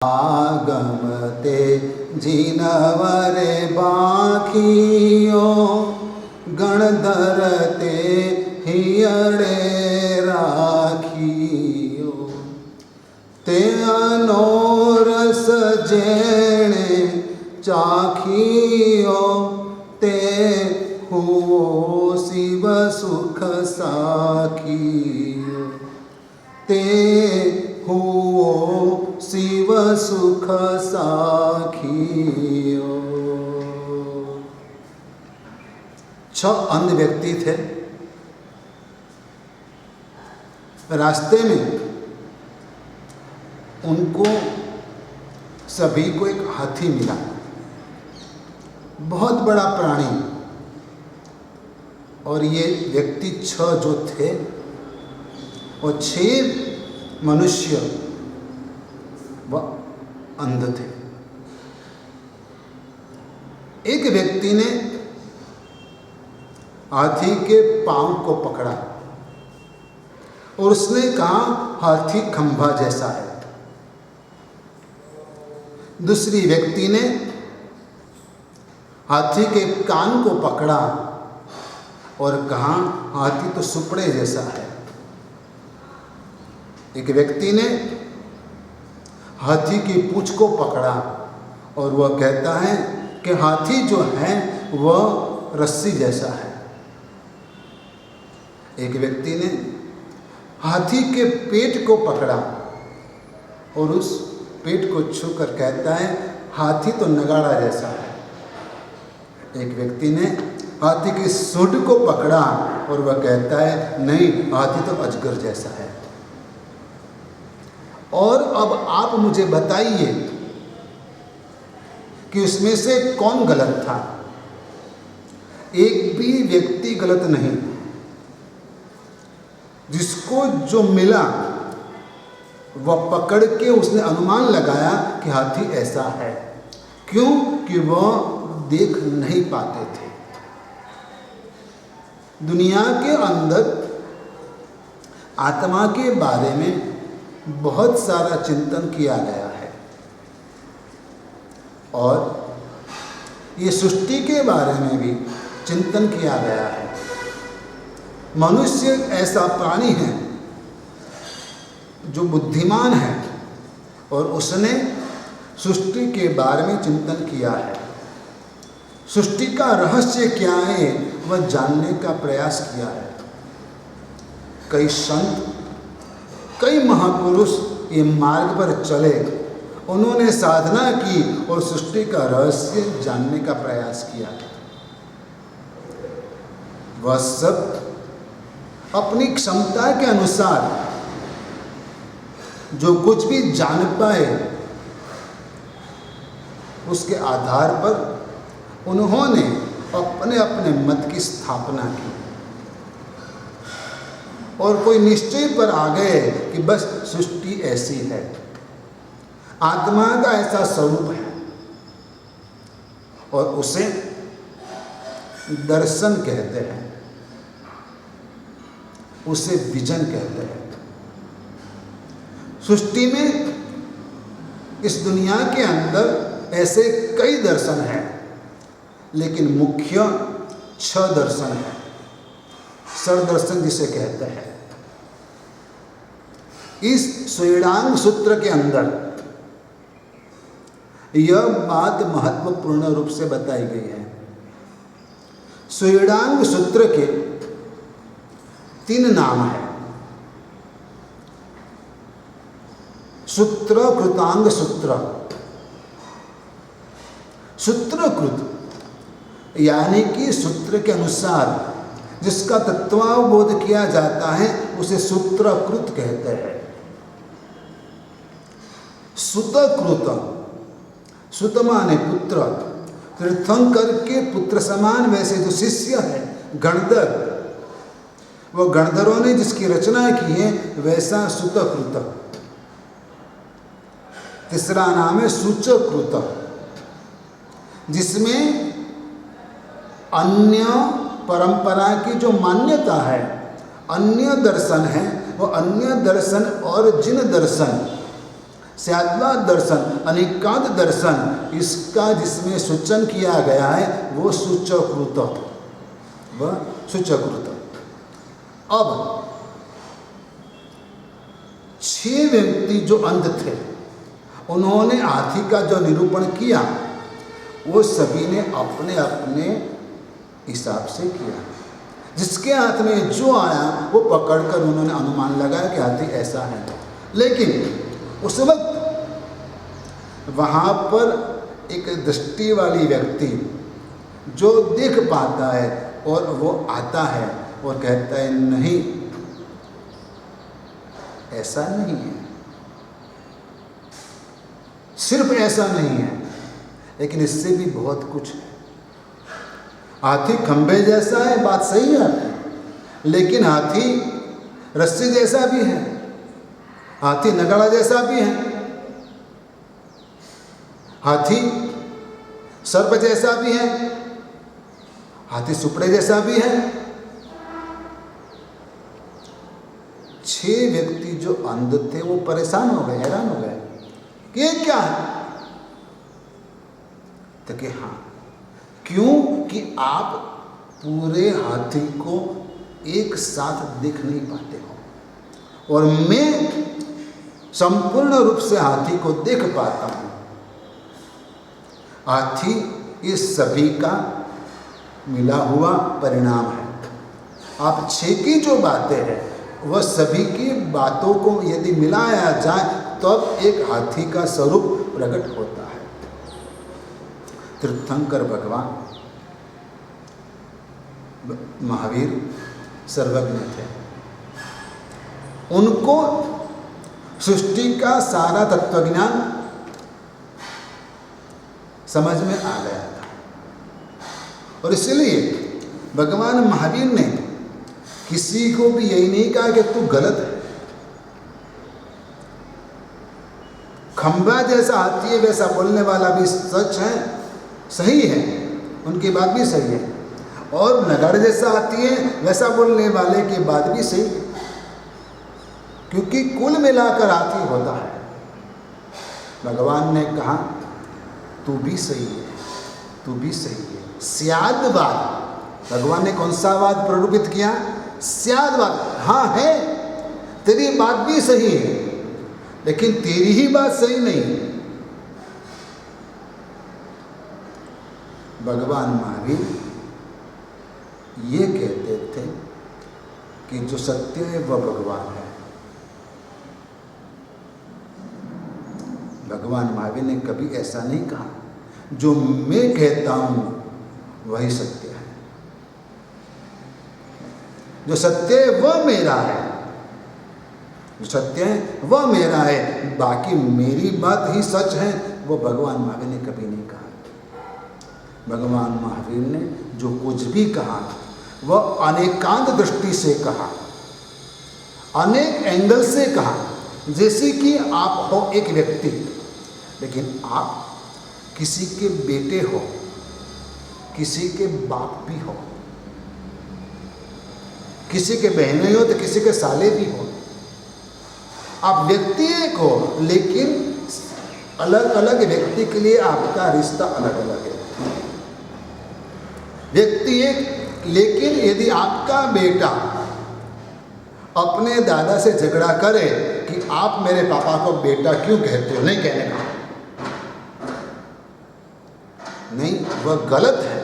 आगमते जिनवरे बाखियो गणधरते हियड़े राखियो ते अनोरस जेणे चाखियो ते हुओ शिव सुख साखियो ते हुओ शिव सुख साखियो। 6 अंध व्यक्ति थे। रास्ते में उनको सभी को एक हाथी मिला, बहुत बड़ा प्राणी। और ये व्यक्ति 6 जो थे और 6 मनुष्य वह अंध थे। एक व्यक्ति ने हाथी के पांव को पकड़ा और उसने कहा हाथी खंभा जैसा है। दूसरी व्यक्ति ने हाथी के कान को पकड़ा और कहा हाथी तो सुपड़े जैसा है। एक व्यक्ति ने हाथी की पूंछ को पकड़ा और वह कहता है कि हाथी जो है वह रस्सी जैसा है। एक व्यक्ति ने हाथी के पेट को पकड़ा और उस पेट को छूकर कहता है हाथी तो नगाड़ा जैसा है। एक व्यक्ति ने हाथी की सूंड को पकड़ा और वह कहता है नहीं, हाथी तो अजगर जैसा है। और अब आप मुझे बताइए कि उसमें से कौन गलत था। एक भी व्यक्ति गलत नहीं। जिसको जो मिला वह पकड़ के उसने अनुमान लगाया कि हाथी ऐसा है। क्यों? कि वह देख नहीं पाते थे। दुनिया के अंदर आत्मा के बारे में बहुत सारा चिंतन किया गया है और ये सृष्टि के बारे में भी चिंतन किया गया है। मनुष्य ऐसा प्राणी है जो बुद्धिमान है और उसने सृष्टि के बारे में चिंतन किया है। सृष्टि का रहस्य क्या है वह जानने का प्रयास किया है। कई संत, कई महापुरुष ये मार्ग पर चले, उन्होंने साधना की और सृष्टि का रहस्य जानने का प्रयास किया। वह सब अपनी क्षमता के अनुसार जो कुछ भी जान पाए उसके आधार पर उन्होंने अपने अपने मत की स्थापना की और कोई निश्चय पर आ गए कि बस सृष्टि ऐसी है, आत्मा का ऐसा स्वरूप है और उसे दर्शन कहते हैं, उसे विजन कहते हैं। सृष्टि में इस दुनिया के अंदर ऐसे कई दर्शन हैं, लेकिन मुख्य 6 दर्शन है। सरदर्शन जिसे कहते हैं। इस स्वेदांग सूत्र के अंदर यह बात महत्वपूर्ण रूप से बताई गई है। स्वेदांग सूत्र के 3 नाम हैं। सूत्रकृतांग सूत्र, सूत्रकृत यानी कि सूत्र के अनुसार जिसका तत्वावबोध किया जाता है उसे सूत्रकृत कहते हैं। सुतकृत, सुत माने पुत्र, तीर्थंकर के पुत्र समान वैसे जो शिष्य है गणधर, वो गणधरों ने जिसकी रचना की है वैसा सुतकृत। तीसरा नाम है सूचकृत, जिसमें अन्य परंपरा की जो मान्यता है, अन्य दर्शन है, वो अन्य दर्शन और जिन दर्शन स्याद्वाद दर्शन, अनेकांत दर्शन, इसका जिसमें सूचन किया गया है वो सूचकृत, वह सूचकृत। अब 6 व्यक्ति जो अंध थे उन्होंने हाथी का जो निरूपण किया वो सभी ने अपने अपने हिसाब से किया। जिसके हाथ में जो आया वो पकड़कर उन्होंने अनुमान लगाया कि हाथी ऐसा है। लेकिन उस वक्त वहाँ पर एक दृष्टि वाली व्यक्ति जो देख पाता है और वो आता है और कहता है नहीं, ऐसा नहीं है, सिर्फ ऐसा नहीं है, लेकिन इससे भी बहुत कुछ है। हाथी खंबे जैसा है, बात सही है आपकी, लेकिन हाथी रस्सी जैसा भी है, हाथी नगाड़ा जैसा भी है, हाथी सर्प जैसा भी है, हाथी सुपड़े जैसा भी है। 6 व्यक्ति जो अंध थे वो परेशान हो गए, हैरान हो गए कि ये क्या है। तो कि हाँ, क्यों कि आप पूरे हाथी को एक साथ देख नहीं पाते हो और मैं संपूर्ण रूप से हाथी को देख पाता हूँ। हाथी इस सभी का मिला हुआ परिणाम है। आप 6 की जो बातें हैं वह सभी की बातों को यदि मिलाया जाए तब एक हाथी का स्वरूप प्रकट होता है। तीर्थंकर भगवान महावीर सर्वज्ञ थे, उनको सृष्टि का सारा तत्वज्ञान समझ में आ गया था और इसलिए भगवान महावीर ने किसी को भी यही नहीं कहा कि तू गलत है। खंबा जैसा हाथी है वैसा बोलने वाला भी सच है, सही है, उनकी बात भी सही है, और नगाड़ जैसा हाथी है वैसा बोलने वाले की बात भी सही है, क्योंकि कुल मिलाकर हाथी होता है। भगवान ने कहा तू भी सही है, तू भी सही है। स्याद्वाद, भगवान ने कौन सा वाद प्ररूपित किया? स्याद्वाद। हाँ है, तेरी बात भी सही है, लेकिन तेरी ही बात सही नहीं। भगवान महावीर ये कहते थे कि जो सत्य है वह भगवान है। भगवान महावीर ने कभी ऐसा नहीं कहा जो मैं कहता हूं वही सत्य है, जो सत्य है वह मेरा है, जो सत्य है वह मेरा है, बाकी मेरी बात ही सच है, वो भगवान महावीर ने कभी नहीं कहा। भगवान महावीर ने जो कुछ भी कहा वह अनेकांत दृष्टि से कहा, अनेक एंगल से कहा। जैसे कि आप हो एक व्यक्ति, लेकिन आप किसी के बेटे हो, किसी के बाप भी हो, किसी के बहने हो तो किसी के साले भी हो। आप व्यक्ति एक हो, लेकिन अलग अलग व्यक्ति के लिए आपका रिश्ता अलग अलग है। व्यक्ति एक, लेकिन यदि आपका बेटा अपने दादा से झगड़ा करे कि आप मेरे पापा को बेटा क्यों कहते हो, नहीं कहने का, नहीं, वह गलत है,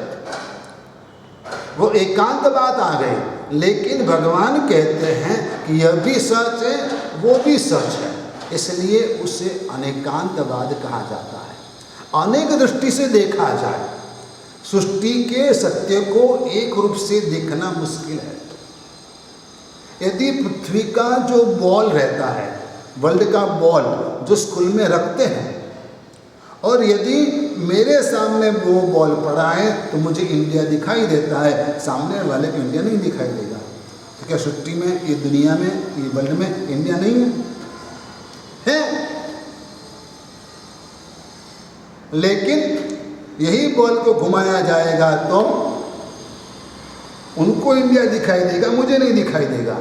वो एकांत बात आ गई। लेकिन भगवान कहते हैं कि यह भी सच है वो भी सच है, इसलिए उसे अनेकांतवाद कहा जाता है। अनेक दृष्टि से देखा जाए, सृष्टि के सत्य को एक रूप से देखना मुश्किल है। यदि पृथ्वी का जो बॉल रहता है, वर्ल्ड का बॉल जो स्कूल में रखते हैं, और यदि मेरे सामने वो बॉल पड़ा है तो मुझे इंडिया दिखाई देता है, सामने वाले को इंडिया नहीं दिखाई देगा। तो क्या सृष्टि में, ये दुनिया में, ये वर्ल्ड में इंडिया नहीं है? लेकिन यही बॉल को घुमाया जाएगा तो उनको इंडिया दिखाई देगा, मुझे नहीं दिखाई देगा।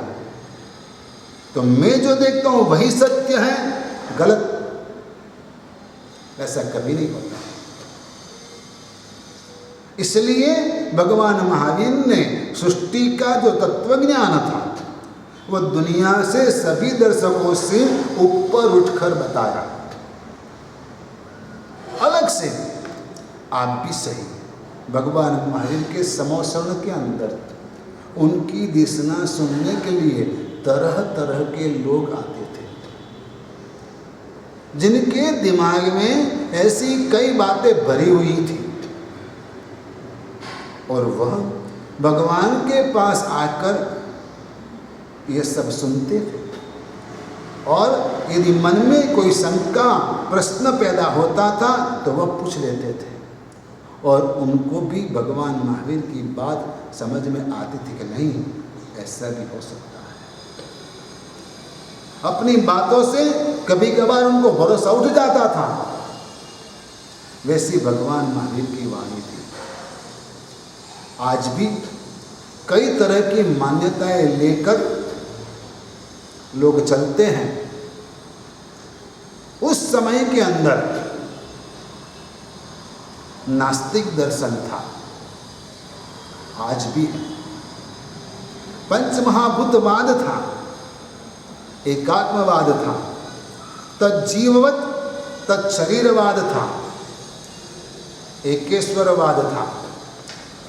तो मैं जो देखता हूँ वही सत्य है, गलत ऐसा कभी नहीं होता। इसलिए भगवान महावीर ने सृष्टि का जो तत्वज्ञान था वो दुनिया से सभी दर्शकों से ऊपर उठकर बताया। अलग से आप भी सही, भगवान महावीर के समोसरण के अंदर उनकी देशना सुनने के लिए तरह तरह के लोग आते थे, जिनके दिमाग में ऐसी कई बातें भरी हुई थी और वह भगवान के पास आकर ये सब सुनते थे। और यदि मन में कोई शंका प्रश्न पैदा होता था तो वह पूछ लेते थे और उनको भी भगवान महावीर की बात समझ में आती थी कि नहीं, ऐसा भी हो सकता है। अपनी बातों से कभी कभार उनको भरोसा उठ जाता था। वैसी भगवान महावीर की वाणी थी। आज भी कई तरह की मान्यताएं लेकर लोग चलते हैं। उस समय के अंदर नास्तिक दर्शन था, आज भी है। पंचमहाभूतवाद था, एकात्मवाद था, तज्जीववत तत्शरीरवाद था, एकेश्वरवाद था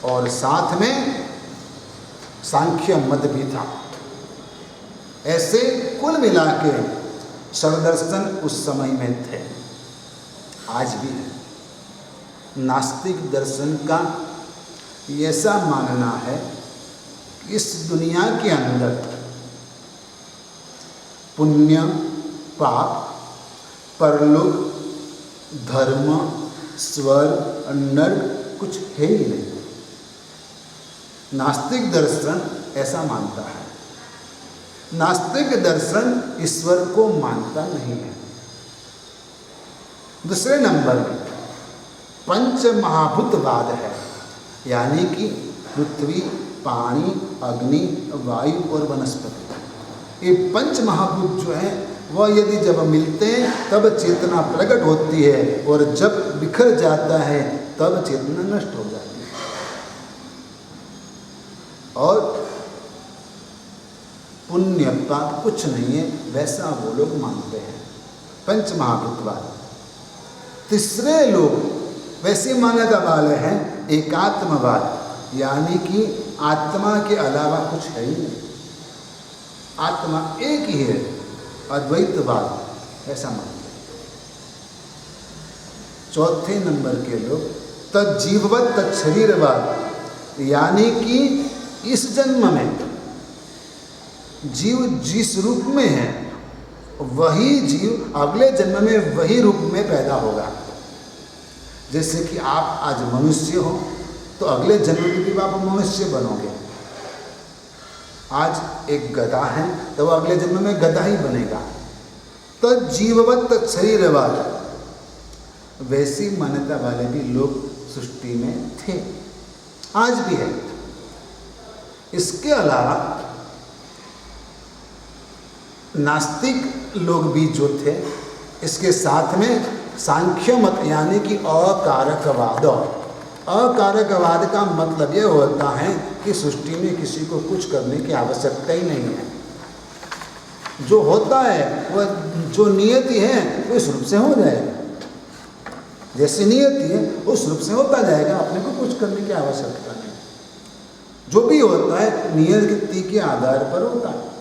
और साथ में सांख्य मत भी था। ऐसे कुल मिला के सर्वदर्शन उस समय में थे, आज भी है। नास्तिक दर्शन का ऐसा मानना है कि इस दुनिया के अंदर पुण्य, पाप, परलोक, धर्म, स्वर्ग, नर्क कुछ है ही नहीं। नास्तिक दर्शन ऐसा मानता है। नास्तिक दर्शन ईश्वर को मानता नहीं है। दूसरे नंबर में पंच महाभूतवाद है, यानी कि पृथ्वी, पानी, अग्नि, वायु और वनस्पति। ये पंच महाभूत जो है वह यदि जब मिलते हैं तब चेतना प्रकट होती है और जब बिखर जाता है तब चेतना नष्ट हो जाती है। और पुण्य पाप कुछ नहीं है, वैसा वो लोग मानते हैं, पंच महाभूतवाद। तीसरे लोग वैसे मान्यता वाले हैं एकात्मवाद, यानी कि आत्मा के अलावा कुछ है ही नहीं, आत्मा एक ही है, अद्वैतवाद ऐसा मानते हैं। चौथे नंबर के लोग तज्जीववत तत्शरीरवाद, यानी कि इस जन्म में जीव जिस रूप में है वही जीव अगले जन्म में वही रूप में पैदा होगा। जैसे कि आप आज मनुष्य हो तो अगले जन्म में भी आप मनुष्य बनोगे। आज एक गधा है तो वह अगले जन्म में गधा ही बनेगा। तज्जीववत तत्शरीरवाद, वैसी मान्यता वाले भी लोग सृष्टि में थे, आज भी है। इसके अलावा नास्तिक लोग भी जो थे, इसके साथ में सांख्य मत यानी कि अकारकवाद। अकारकवाद का मतलब यह होता है कि सृष्टि में किसी को कुछ करने की आवश्यकता ही नहीं है। जो होता है वह जो नियति है वो इस रूप से हो जाएगा, जैसी नियति है उस रूप से होता जाएगा, अपने को कुछ करने की आवश्यकता नहीं। जो भी होता है नियति के आधार पर होता है।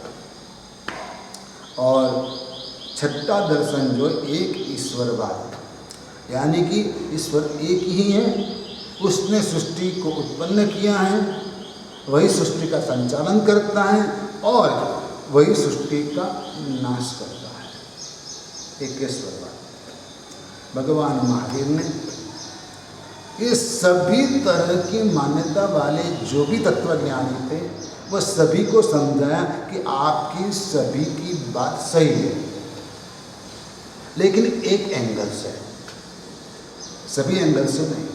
और छठा दर्शन जो एक ईश्वरवाद, यानी कि ईश्वर एक ही है, उसने सृष्टि को उत्पन्न किया है, वही सृष्टि का संचालन करता है और वही सृष्टि का नाश करता है, एकेश्वरवाद। भगवान महावीर ने ये सभी तरह की मान्यता वाले जो भी तत्वज्ञानी थे वह सभी को समझाया कि आपकी सभी की बात सही है, लेकिन एक एंगल से, सभी एंगल से नहीं।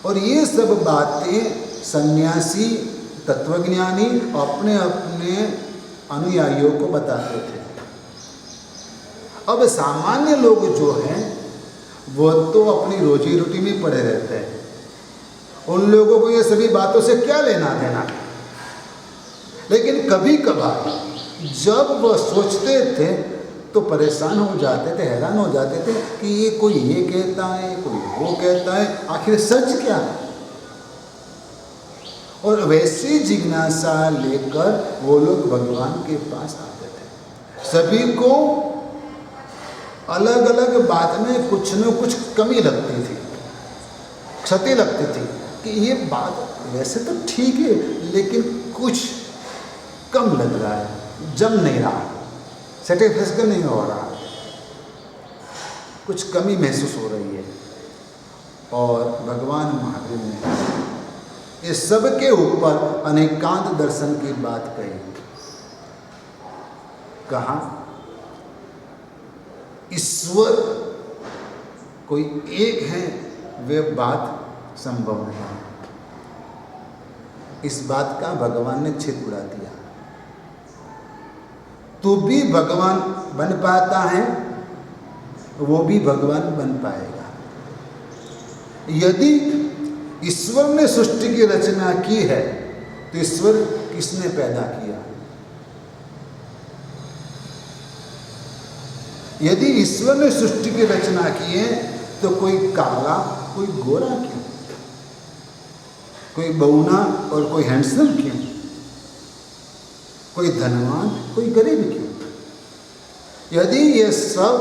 और ये सब बातें सन्यासी तत्वज्ञानी अपने अपने अनुयायियों को बताते थे। अब सामान्य लोग जो हैं वो तो अपनी रोजी रोटी में पड़े रहते हैं, उन लोगों को ये सभी बातों से क्या लेना देना। लेकिन कभी कभार जब वह सोचते थे तो परेशान हो जाते थे, हैरान हो जाते थे कि ये कोई ये कहता है, कोई वो कहता है, आखिर सच क्या है। और वैसी जिज्ञासा लेकर वो लोग भगवान के पास आते थे। सभी को अलग अलग बात में कुछ न कुछ कमी लगती थी, क्षति लगती थी कि ये बात वैसे तो ठीक है लेकिन कुछ कम लग रहा है, जम नहीं रहा, सेटिस्फैक्शन नहीं हो रहा, कुछ कमी महसूस हो रही है। और भगवान महावीर ने इस सब के ऊपर अनेकांत दर्शन की बात कही। कहा ईश्वर कोई एक है, वे बात संभव नहीं। इस बात का भगवान ने छिप उड़ा दिया। तू भी भगवान बन पाता है, वो भी भगवान बन पाएगा। यदि ईश्वर ने सृष्टि की रचना की है तो ईश्वर किसने पैदा किया? यदि ईश्वर ने सृष्टि की रचना की है तो कोई काला कोई गोरा क्यों, कोई बौना और कोई हैंडसम क्यों, कोई धनवान कोई गरीब क्यों? यदि ये सब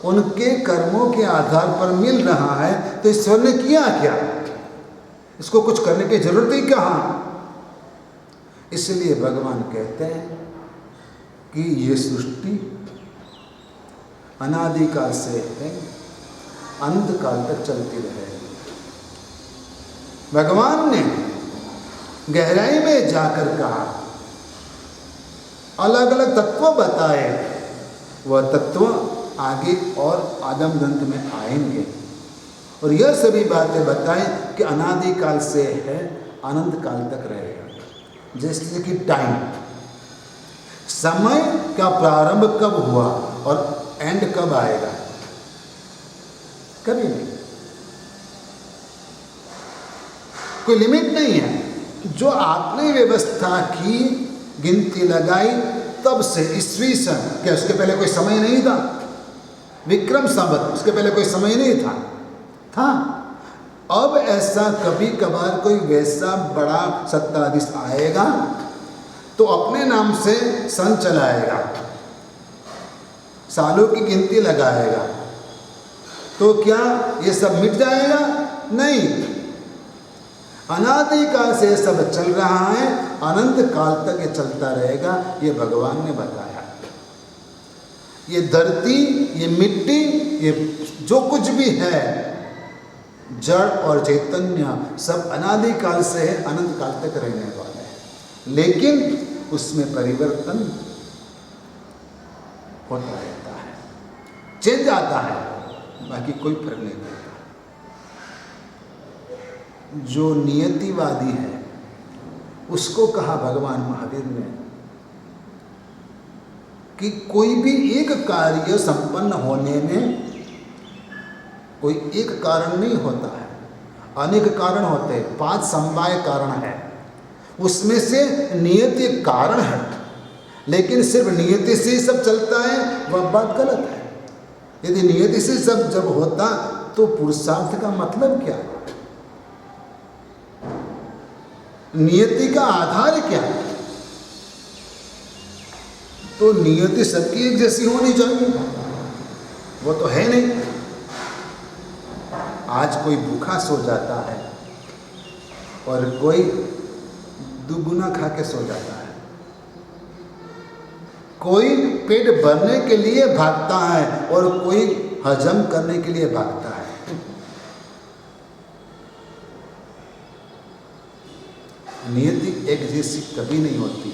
उनके कर्मों के आधार पर मिल रहा है तो ईश्वर ने किया क्या? इसको कुछ करने की जरूरत ही कहाँ? इसलिए भगवान कहते हैं कि ये सृष्टि अनादिकाल से है, अनंत काल तक चलती रहेगी। भगवान ने गहराई में जाकर कहा, अलग अलग तत्व बताए, वह तत्व आगे और आदम ग्रंथ में आएंगे। और यह सभी बातें बताएं कि अनादिकाल से है, अनंत काल तक रहेगा। जैसे कि टाइम, समय का प्रारंभ कब हुआ और एंड कब आएगा? कभी नहीं, कोई लिमिट नहीं है। जो आपने व्यवस्था की, गिनती लगाई, तब से ईस्वी सन, क्या उसके पहले कोई समय नहीं था? विक्रम संवत, उसके पहले कोई समय नहीं था? था। अब ऐसा कभी कभार कोई वैसा बड़ा सत्ताधीश आएगा तो अपने नाम से सन चलाएगा, सालों की गिनती लगाएगा, तो क्या ये सब मिट जाएगा? नहीं, अनादिकाल से सब चल रहा है, अनंत काल तक ये चलता रहेगा। ये भगवान ने बताया। ये धरती, ये मिट्टी, ये जो कुछ भी है, जड़ और चैतन्य, सब अनादिकाल से है, अनंत काल तक रहने वाला है। लेकिन उसमें परिवर्तन होता रहता है, चेंज आता है, बाकी कोई फर्क नहीं पड़ता। जो नियतिवादी है उसको कहा भगवान महावीर ने कि कोई भी एक कार्य संपन्न होने में कोई एक कारण नहीं होता है, अनेक कारण होते हैं। 5 समवाय कारण है, उसमें से नियति एक कारण है, लेकिन सिर्फ नियति से ही सब चलता है, वह बात गलत है। यदि नियति से सब जब होता तो पुरुषार्थ का मतलब क्या? नियति का आधार क्या? तो नियति सबकी एक जैसी होनी चाहिए, वो तो है नहीं। आज कोई भूखा सो जाता है और कोई दुगुना खा के सो जाता है। कोई पेट भरने के लिए भागता है और कोई हजम करने के लिए भागता है। नियति एक जैसी कभी नहीं होती।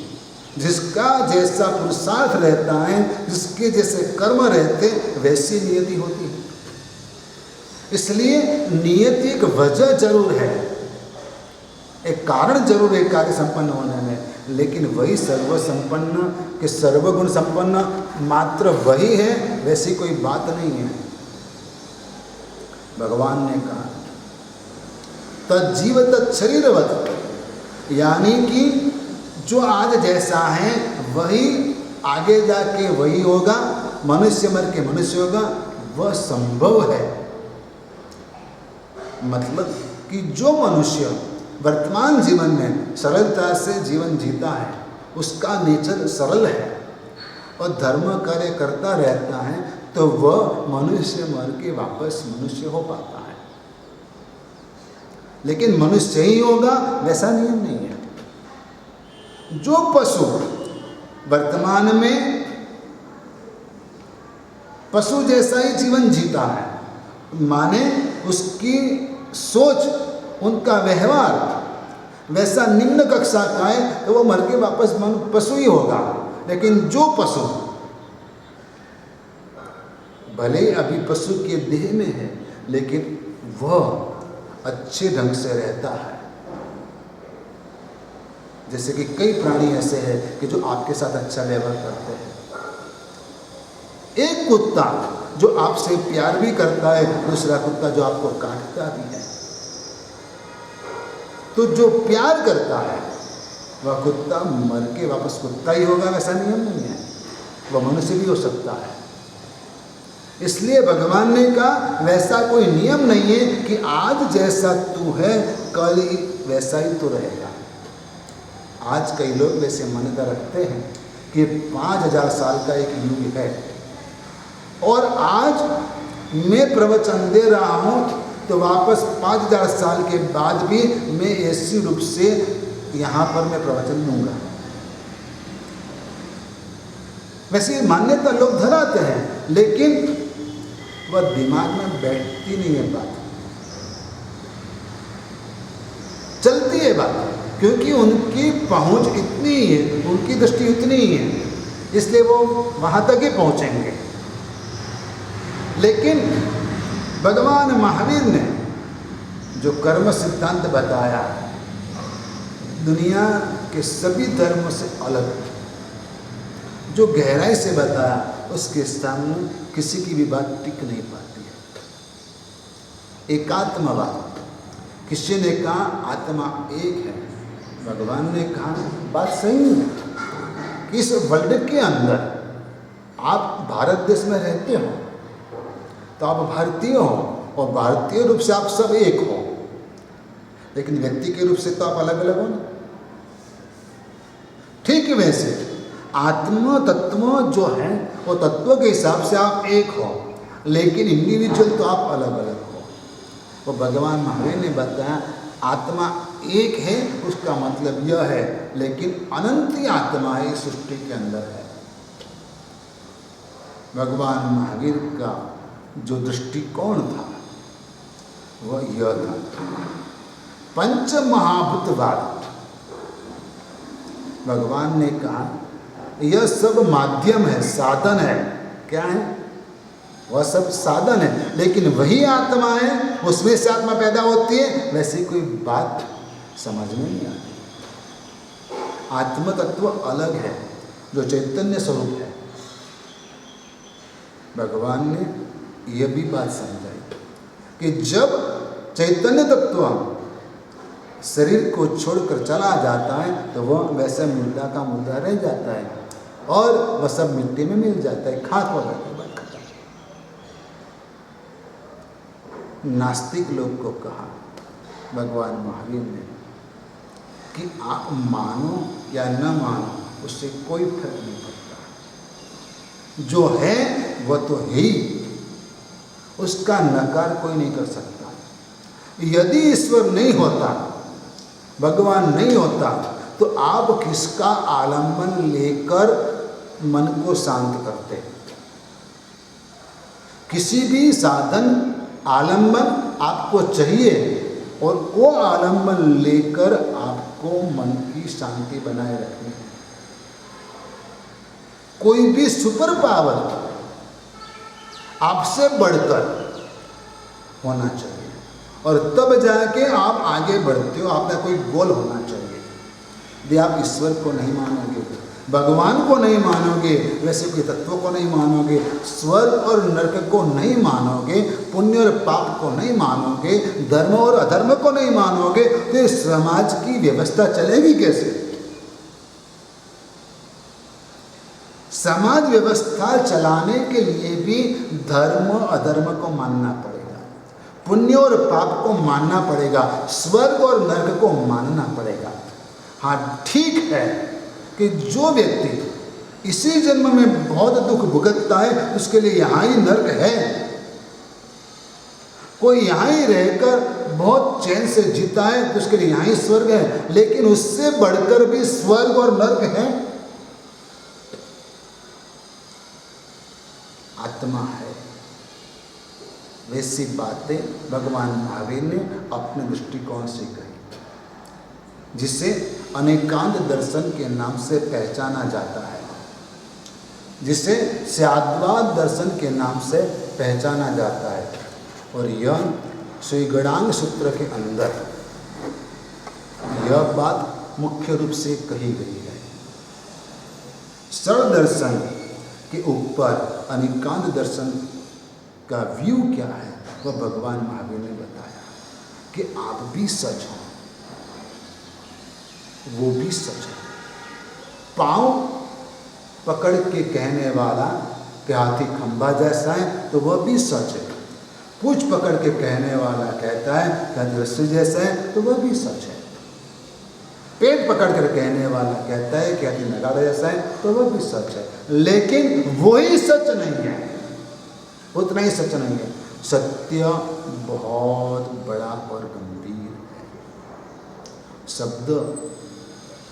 जिसका जैसा पुरुषार्थ रहता है, जिसके जैसे कर्म रहते, वैसी नियति होती है। इसलिए नियति एक वजह जरूर है, एक कारण जरूर है कार्य संपन्न होने में, लेकिन वही सर्व संपन्न के सर्वगुण संपन्न मात्र वही है, वैसी कोई बात नहीं है। भगवान ने कहा तज्जीव तत्शरीरवत, यानी कि जो आज जैसा है वही आगे जाके वही होगा, मनुष्य मर के मनुष्य होगा, वह संभव है। मतलब कि जो मनुष्य वर्तमान जीवन में सरलता से जीवन जीता है, उसका नेचर सरल है और धर्म कार्य करता रहता है, तो वह मनुष्य मर के वापस मनुष्य हो पाता है। लेकिन मनुष्य ही होगा वैसा नियम नहीं है। जो पशु वर्तमान में पशु जैसा ही जीवन जीता है, माने उसकी सोच, उनका व्यवहार वैसा निम्न कक्षा का है, तो वो मर के वापस पशु ही होगा। लेकिन जो पशु भले ही अभी पशु के देह में है, लेकिन वह अच्छे ढंग से रहता है। जैसे कि कई प्राणी ऐसे हैं कि जो आपके साथ अच्छा व्यवहार करते हैं। एक कुत्ता जो आपसे प्यार भी करता है, दूसरा कुत्ता जो आपको काटता भी है। तो जो प्यार करता है वह कुत्ता मर के वापस कुत्ता ही होगा, वैसा नियम नहीं है। वह मनुष्य भी हो सकता है। इसलिए भगवान ने कहा वैसा कोई नियम नहीं है कि आज जैसा तू है कल वैसा ही तो रहेगा। आज कई लोग वैसे मान्यता रखते हैं कि 5000 साल का एक युग है और आज मैं प्रवचन दे रहा हूँ तो वापस 5000 साल के बाद भी मैं ऐसी रूप से यहाँ पर मैं प्रवचन दूंगा। वैसे मान्यता लोग धराते हैं, लेकिन वह दिमाग में बैठती नहीं है बात, चलती है बात, क्योंकि उनकी पहुंच इतनी है, उनकी दृष्टि इतनी ही है, इसलिए वो वहाँ तक ही पहुँचेंगे। लेकिन भगवान महावीर ने जो कर्म सिद्धांत बताया, दुनिया के सभी धर्मों से अलग, जो गहराई से बताया, उसके सामने किसी की भी बात टिक नहीं पाती है। एकात्मवाद, किसी ने कहा आत्मा एक है, भगवान ने कहा बात सही है कि इस वर्ल्ड के अंदर आप भारत देश में रहते हो तो आप भारतीय हो और भारतीय रूप से आप सब एक हो, लेकिन व्यक्ति के रूप से तो आप अलग अलग हो ना। ठीक वैसे आत्म तत्व जो है वो तत्व के हिसाब से आप एक हो, लेकिन इंडिविजुअल तो आप अलग अलग हो। वो भगवान महावीर ने बताया आत्मा एक है, उसका मतलब यह है, लेकिन अनंत आत्मा इस सृष्टि के अंदर है। भगवान महावीर का जो दृष्टिकोण था वह यह था, पंच महाभूतवाद। भगवान ने कहा यह सब माध्यम है, साधन है। क्या है? वह सब साधन है, लेकिन वही आत्मा है, उसमें से आत्मा पैदा होती है। वैसी कोई बात समझ में नहीं आती। आत्म तत्व अलग है, जो चैतन्य स्वरूप है। भगवान ने यह भी बात समझाई कि जब चैतन्य तत्व शरीर को छोड़कर चला जाता है तो वह वैसे मुर्दा का मुर्दा रह जाता है और वह सब मिट्टी में मिल जाता है, खाक हो जाता है। नास्तिक लोग को कहा भगवान महावीर ने कि आप मानो या न मानो उससे कोई फर्क नहीं पड़ता, जो है वह तो है ही, उसका नकार कोई नहीं कर सकता। यदि ईश्वर नहीं होता, भगवान नहीं होता, तो आप किसका आलंबन लेकर मन को शांत करते? किसी भी साधन आलंबन आपको चाहिए और वो आलंबन लेकर आपको मन की शांति बनाए रखनी है। कोई भी सुपर पावर आपसे बढ़कर होना चाहिए और तब जाके आप आगे बढ़ते हो। आपका कोई गोल होना चाहिए। यदि आप ईश्वर को नहीं मानोगे, भगवान को नहीं मानोगे, वैसे कोई तत्वों को नहीं मानोगे, स्वर्ग और नरक को नहीं मानोगे, पुण्य और पाप को नहीं मानोगे, धर्म और अधर्म को नहीं मानोगे, तो इस समाज की व्यवस्था चलेगी कैसे? समाज व्यवस्था चलाने के लिए भी धर्म अधर्म को मानना पड़ेगा, पुण्य और पाप को मानना पड़ेगा, स्वर्ग और नरक को मानना पड़ेगा। हाँ, ठीक है कि जो व्यक्ति इसी जन्म में बहुत दुख भुगतता है उसके लिए यहाँ ही नरक है, कोई यहाँ ही रहकर बहुत चैन से जीता है तो उसके लिए यहाँ ही स्वर्ग है, लेकिन उससे बढ़कर भी स्वर्ग और नरक है। आत्मा है। वैसी बातें भगवान महावीर ने अपने दृष्टिकोण से कही, जिसे अनेकांत दर्शन के नाम से पहचाना जाता है, जिसे स्याद्वाद दर्शन के नाम से पहचाना जाता है। और यह श्री गणांग सूत्र के अंदर यह बात मुख्य रूप से कही गई है। सरल दर्शन के ऊपर अनेकांत दर्शन का व्यू क्या है वह भगवान महावीर ने बताया कि आप भी सच हो, वो भी सच है। पांव पकड़ के कहने वाला कि हाथी खंभा जैसा है तो वह भी सच है। पूंछ पकड़ के कहने वाला कहता है कि हाथी रस्सी जैसा है तो वह भी सच है। पेट पकड़ कर कहने वाला कहता है कि हाथी नगाड़ा जैसा है तो वह भी सच है, लेकिन वही सच नहीं है, उतना ही सच नहीं है। सत्य बहुत बड़ा और गंभीर है। शब्द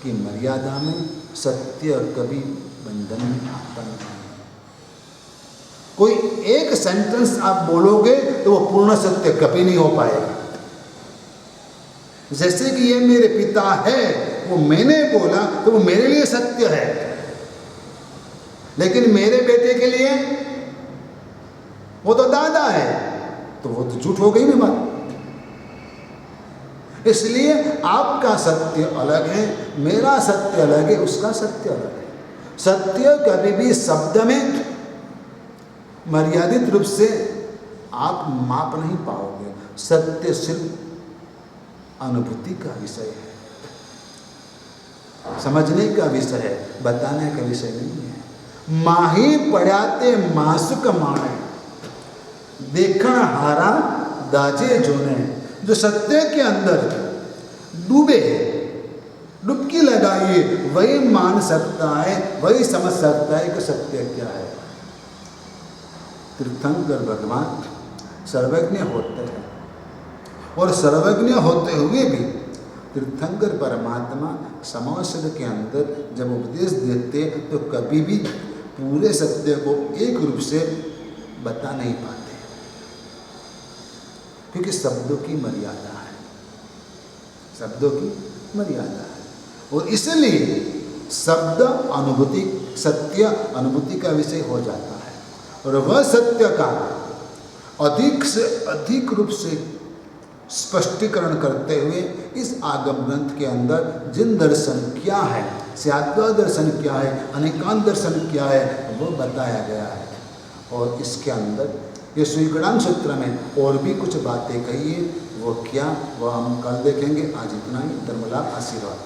की मर्यादा में सत्य कभी बंधन में आता नहीं। कोई एक सेंटेंस आप बोलोगे तो वो पूर्ण सत्य कभी नहीं हो पाएगा। जैसे कि ये मेरे पिता है, वो मैंने बोला तो वो मेरे लिए सत्य है, लेकिन मेरे बेटे के लिए वो तो दादा है, तो वो तो झूठ हो गई ना बात। इसलिए आपका सत्य अलग है, मेरा सत्य अलग है, उसका सत्य अलग है। सत्य कभी भी शब्द में मर्यादित रूप से आप माप नहीं पाओगे। सत्य सिर्फ अनुभूति का विषय है, समझने का विषय है, बताने का विषय नहीं है। माही पढ़ाते मासुक माणे, देखण हारा दाजे जोने। जो सत्य के अंदर डूबे डुबकी लगाइए वही मान सकता है, वही समझ सकता है कि सत्य क्या है। तीर्थंकर भगवान सर्वज्ञ होते हैं, और सर्वज्ञ होते हुए भी तीर्थंकर परमात्मा समासद के अंदर जब उपदेश देते तो कभी भी पूरे सत्य को एक रूप से बता नहीं पाते, क्योंकि शब्दों की मर्यादा है, शब्दों की मर्यादा है। और इसलिए शब्द अनुभूति, सत्य अनुभूति का विषय हो जाता है, और वह सत्य का अधिक से अधिक रूप से स्पष्टीकरण करते हुए इस आगम ग्रंथ के अंदर जिन दर्शन क्या है, स्याद्वाद दर्शन क्या है, अनेकांत दर्शन क्या है, वो बताया गया है। और इसके अंदर ये श्री गणांग सूत्र में और भी कुछ बातें कही है, वो क्या वह हम कल देखेंगे। आज इतना ही। धर्मलाभ, आशीर्वाद।